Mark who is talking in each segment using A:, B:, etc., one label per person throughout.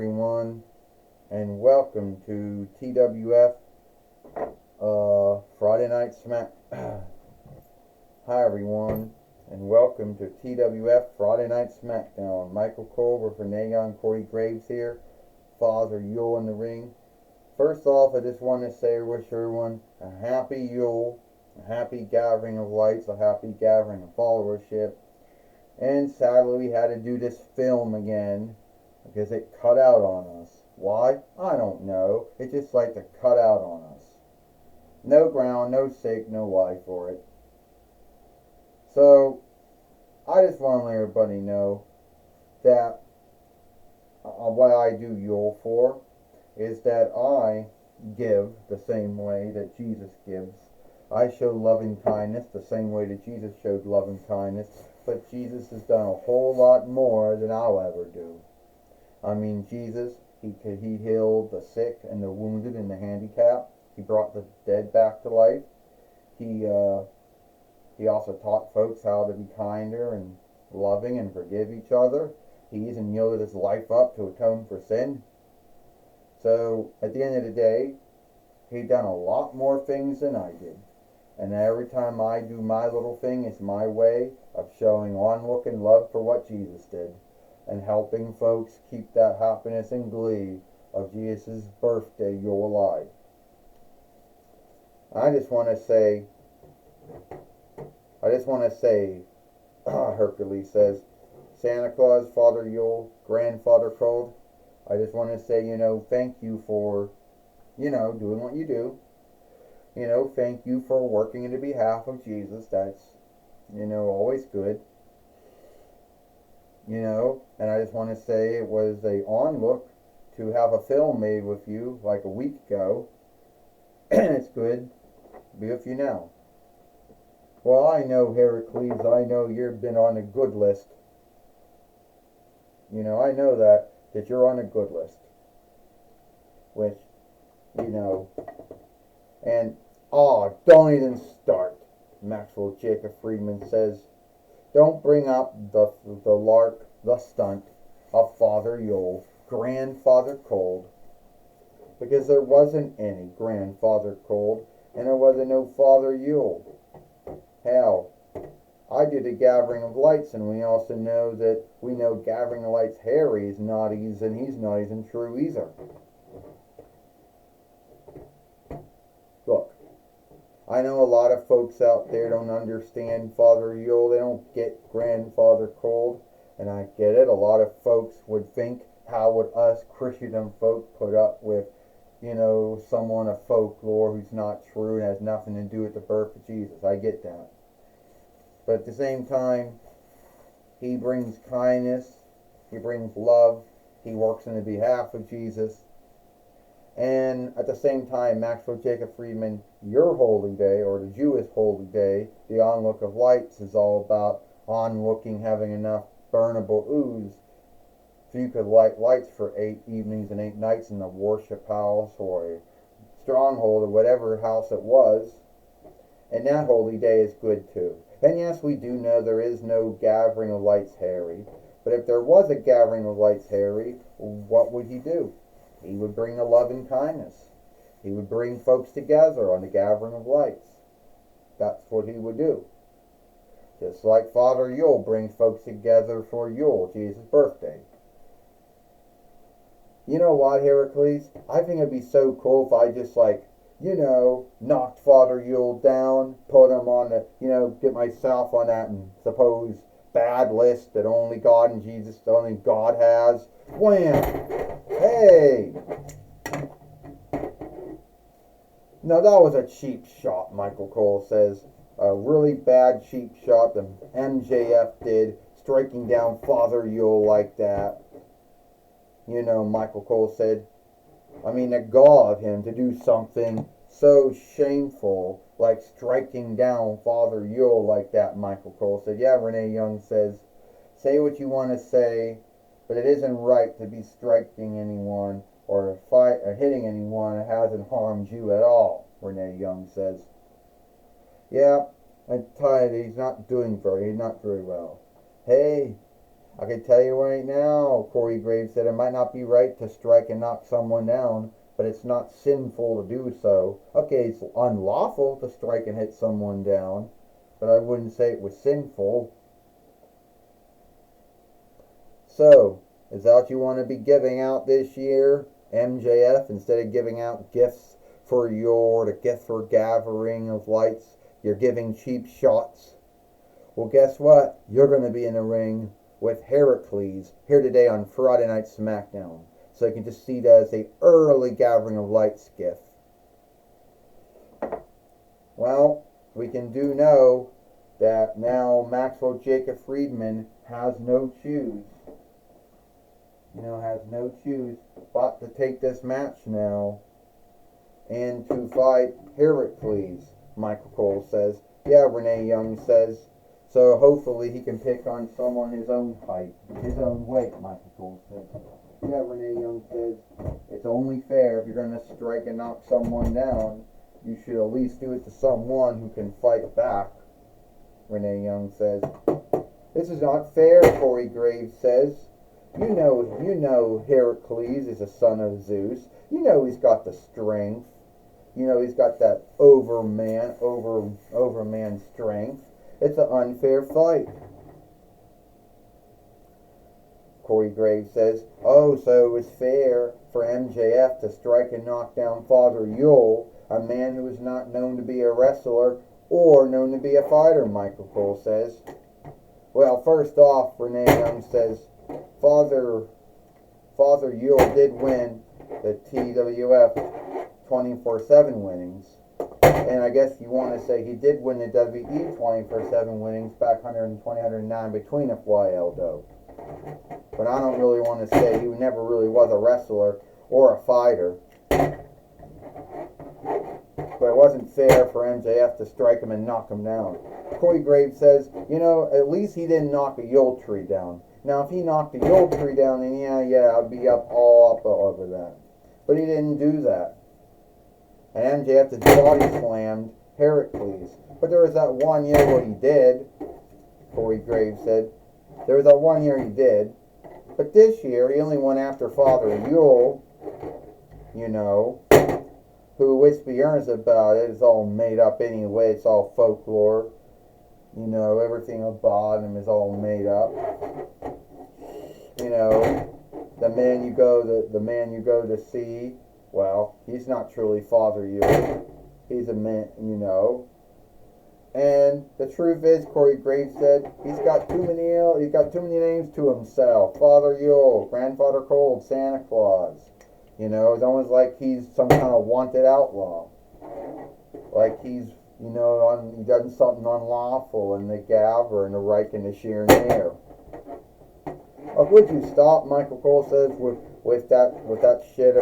A: everyone, and welcome to TWF Friday Night Smack. Hi everyone, and welcome to TWF Friday Night Smackdown. Michael Cole with Renee Young, Corey Graves here, Father Yule in the ring. First off, I just want to say I wish everyone a happy Yule, a happy gathering of lights, a happy gathering of followership. And sadly, we had to do this film again because it cut out on us. Why? I don't know. It just like to cut out on us. No ground, no sake, no why for it. So, I just want to let everybody know that what I do Yule for is that I give the same way that Jesus gives. I show loving kindness the same way that Jesus showed loving kindness, but Jesus has done a whole lot more than I'll ever do. I mean, Jesus, he healed the sick and the wounded and the handicapped. He brought the dead back to life. He also taught folks how to be kinder and loving and forgive each other. He even yielded his life up to atone for sin. So, at the end of the day, he done a lot more things than I did. And every time I do my little thing, it's my way of showing onlooking love for what Jesus did and helping folks keep that happiness and glee of Jesus' birthday Yule alive. I just want to say, Hercules says, Santa Claus, Father Yule, Grandfather Cold, I just want to say, thank you for, doing what you do. Thank you for working in the behalf of Jesus. That's, always good. And I just want to say it was a onlook to have a film made with you like a week ago. And it's good to be with you now. Well, I know, Heracles, I know you've been on a good list. I know that you're on a good list. Which, and don't even start, Maxwell Jacob Friedman says. Don't bring up the lark, the stunt of Father Yule, Grandfather Cold, because there wasn't any Grandfather Cold, and there wasn't no Father Yule. Hell, I did a gathering of lights, and we also know gathering of lights Harry's not even, and he's not even true either. Look, I know a lot of folks out there don't understand Father Yule. They don't get Grandfather Cold, and I get it. A lot of folks would think, how would us Christendom folk put up with, someone of folklore who's not true and has nothing to do with the birth of Jesus. I get that. But at the same time, he brings kindness, he brings love, he works on the behalf of Jesus. And at the same time, Maxwell Jacob Friedman, your holy day, or the Jewish holy day, the onlook of lights, is all about onlooking, having enough burnable ooze so you could light lights for 8 evenings and 8 nights in the worship house or a stronghold or whatever house it was. And that holy day is good too. And yes, we do know there is no gathering of lights Harry. But if there was a gathering of lights Harry, what would he do? He would bring a love and kindness. He would bring folks together on the gathering of lights. That's what he would do. Just like Father Yule brings folks together for Yule, Jesus' birthday. You know what, Heracles? I think it'd be so cool if I just knocked Father Yule down, put him on get myself on that and suppose bad list that only God and Jesus, only God has. Wham! Hey! No, that was a cheap shot, Michael Cole says. A really bad cheap shot that MJF did, striking down Father Yule like that. Michael Cole said, the gall of him to do something so shameful like striking down Father Yule like that, Michael Cole said. Yeah, Renee Young says, say what you want to say, but it isn't right to be striking anyone or hitting anyone that hasn't harmed you at all, Renee Young says. Yeah, I'm tired. He's not very well. Hey, I can tell you right now, Corey Graves said, it might not be right to strike and knock someone down, but it's not sinful to do so. Okay, it's unlawful to strike and hit someone down, but I wouldn't say it was sinful. So, is that what you want to be giving out this year, MJF, instead of giving out gifts for the gift for gathering of lights? You're giving cheap shots. Well, guess what? You're going to be in the ring with Heracles here today on Friday Night Smackdown. So you can just see that as a early gathering of lights gift. Well, we can know that now Maxwell Jacob Friedman has no choose. Has no choose but to take this match now and to fight Heracles, Michael Cole says. Yeah, Renee Young says. So hopefully he can pick on someone his own height, his own weight, Michael Cole says. Yeah, Renee Young says, it's only fair if you're going to strike and knock someone down, you should at least do it to someone who can fight back, Renee Young says. This is not fair, Corey Graves says. You know Heracles is a son of Zeus. You know he's got the strength. You know he's got that overman strength. It's an unfair fight. Corey Graves says, oh, so it was fair for MJF to strike and knock down Father Yule, a man who is not known to be a wrestler or known to be a fighter, Michael Cole says. Well, first off, Renee Young says, Father Yule did win the TWF 24/7 winnings. And I guess you want to say he did win the WWE 24/7 winnings back 120-109 between FYL though. But I don't really want to say he never really was a wrestler or a fighter. But it wasn't fair for MJF to strike him and knock him down. Corey Graves says, at least he didn't knock a Yule Tree down. Now, if he knocked a Yule Tree down, then yeah, I'd be all up over that. But he didn't do that. And MJF just body slammed Heracles. But there was that 1 year where he did, Corey Graves said. There was that 1 year he did. But this year, he only went after Father Yule, who Whispy Earns about it is all made up anyway. It's all folklore. Everything about him is all made up. The man you go to see, well, he's not truly Father Yule. He's a man, And the truth is, Corey Graves said, he's got too many names to himself. Father Yule, Grandfather Cold, Santa Claus. It's almost like he's some kind of wanted outlaw. Like he's, he done something unlawful in the Gavr and the Reich and the Sheernere. Would you stop, Michael Cole says, with that shit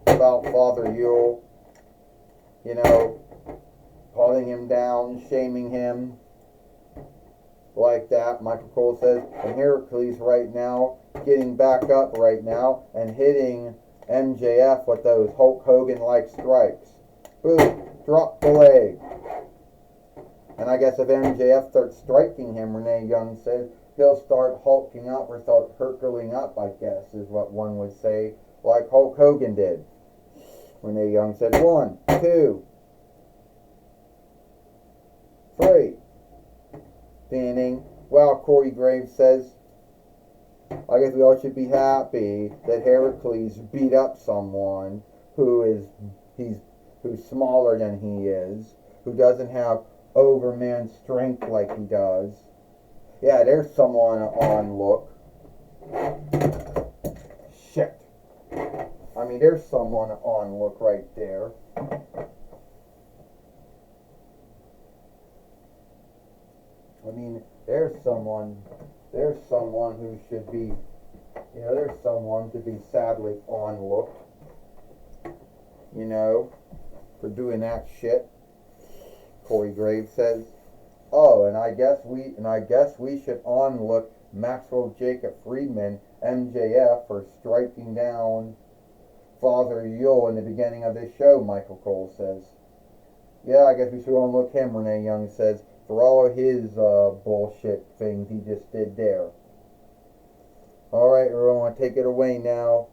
A: about Father Yule, putting him down, shaming him like that, Michael Cole says, and Heracles right now, getting back up right now, and hitting MJF with those Hulk Hogan-like strikes. Boom, drop the leg. And I guess if MJF starts striking him, Renee Young said, he'll start hulking up or start Herculing up, I guess, is what one would say, like Hulk Hogan did. Renee Young said, 1, 2, 3. Standing. Well, Corey Graves says, I guess we all should be happy that Heracles beat up someone who's smaller than he is, who doesn't have overman strength like he does. Yeah, there's someone on look. Shit. I mean, there's someone on look right there. I mean, there's someone who should be, there's someone to be sadly on look, for doing that shit. Corey Graves says, oh, and I guess we should on-look Maxwell Jacob Friedman, MJF, for striking down Father Yule in the beginning of this show, Michael Cole says. Yeah, I guess we should on-look him, Renee Young says, for all of his bullshit things he just did there. Alright, everyone, take it away now.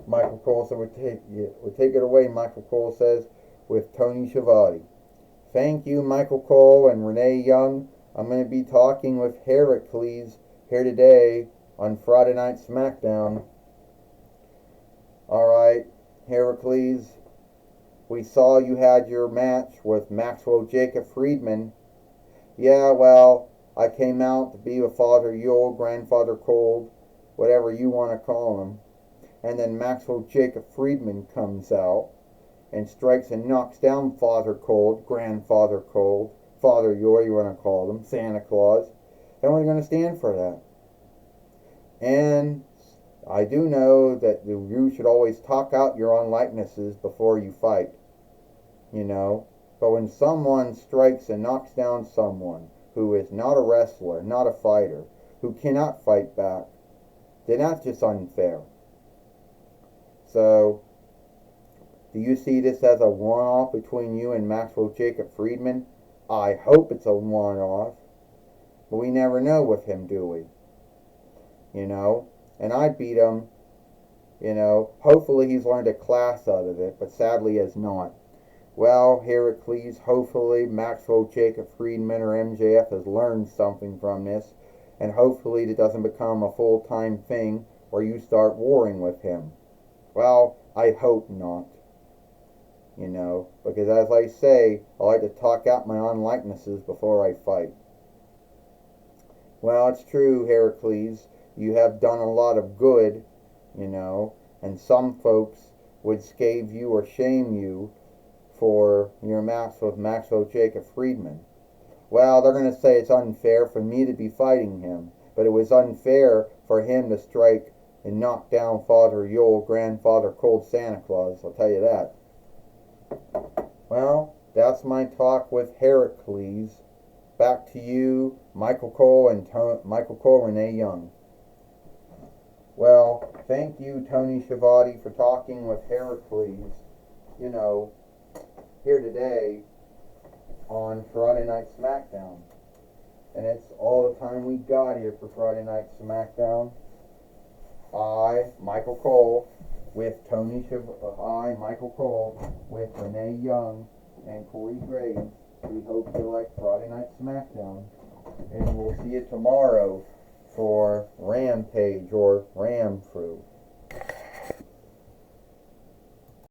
A: Michael Cole said, we'll take it away, Michael Cole says, with Tony Schiavone. Thank you, Michael Cole and Renee Young. I'm going to be talking with Heracles here today on Friday Night Smackdown. Alright, Heracles, we saw you had your match with Maxwell Jacob Friedman. Yeah, well, I came out to be with Father Yule, Grandfather Cold, whatever you want to call him. And then Maxwell Jacob Friedman comes out and strikes and knocks down Father Cold, Grandfather Cold, Father Yule, you want to call him, Santa Claus. And we're going to stand for that. And I do know that you should always talk out your own likenesses before you fight. You know, but when someone strikes and knocks down someone who is not a wrestler, not a fighter, who cannot fight back, then that's just unfair. So, do you see this as a one-off between you and Maxwell Jacob Friedman? I hope it's a one-off, but we never know with him, do we? You know, and I beat him, you know, hopefully he's learned a class out of it, but sadly has not. Well, Heracles, hopefully Maxwell Jacob Friedman or MJF has learned something from this, and hopefully it doesn't become a full-time thing where you start warring with him. Well, I hope not. You know, because as I say, I like to talk out my own likenesses before I fight. Well, it's true, Heracles, you have done a lot of good, you know, and some folks would scathe you or shame you for your match with Maxwell Jacob Friedman. Well, they're going to say it's unfair for me to be fighting him, but it was unfair for him to strike and knock down Father Yule, Grandfather Cold Santa Claus, I'll tell you that. Well, that's my talk with Heracles. Back to you, Michael Cole and Renee Young. Well, thank you, Tony Schiavone, for talking with Heracles. You know, here today on Friday Night Smackdown. And it's all the time we got here for Friday Night Smackdown. I, Michael Cole, with Michael Cole, with Renee Young and Corey Graves. We hope you like Friday Night Smackdown. And we'll see you tomorrow for Rampage or Ram Crew.